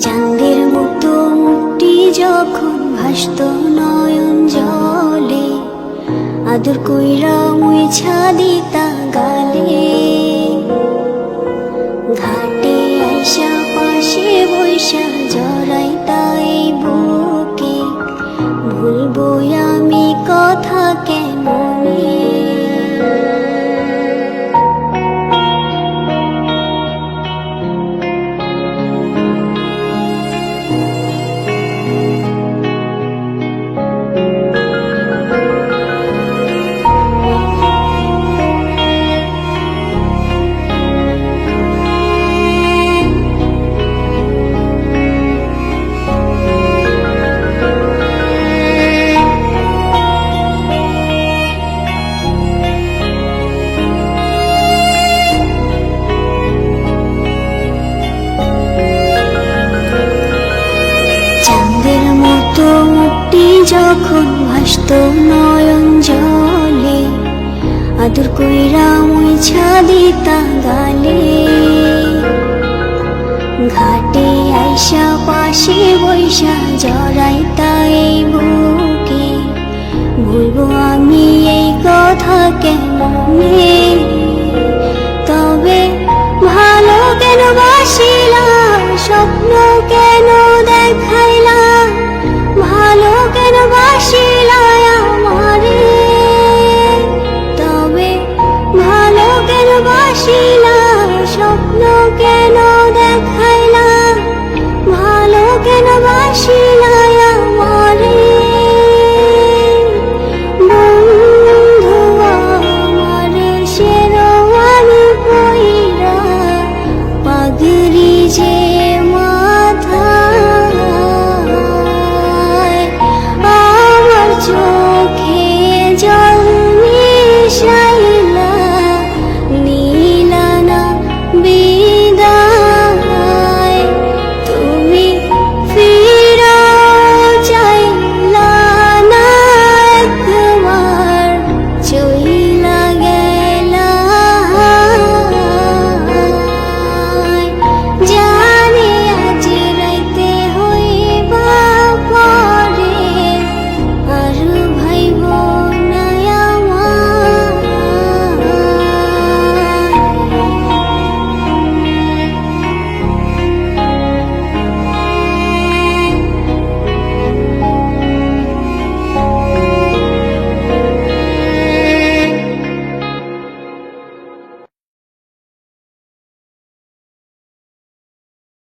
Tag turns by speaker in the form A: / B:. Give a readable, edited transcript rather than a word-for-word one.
A: চাঁদের মতো মুক্তি যখন ভাসত নয়ন জলে, আদর কইরা মুইছা দিতা গালে। ঘাটে আইসা পাশে বৈশা জড়াইতা এই বুকে, ভুলবো আমি কথা কেমনে। যখন ভাসত নয়ন জলে, আদর কইরা মুইছা দিতা গালে। ঘাটে আইসা পাশে বৈশা জড়াইতা এই বুকে, ভুলবো আমি এই কথা কেমনে।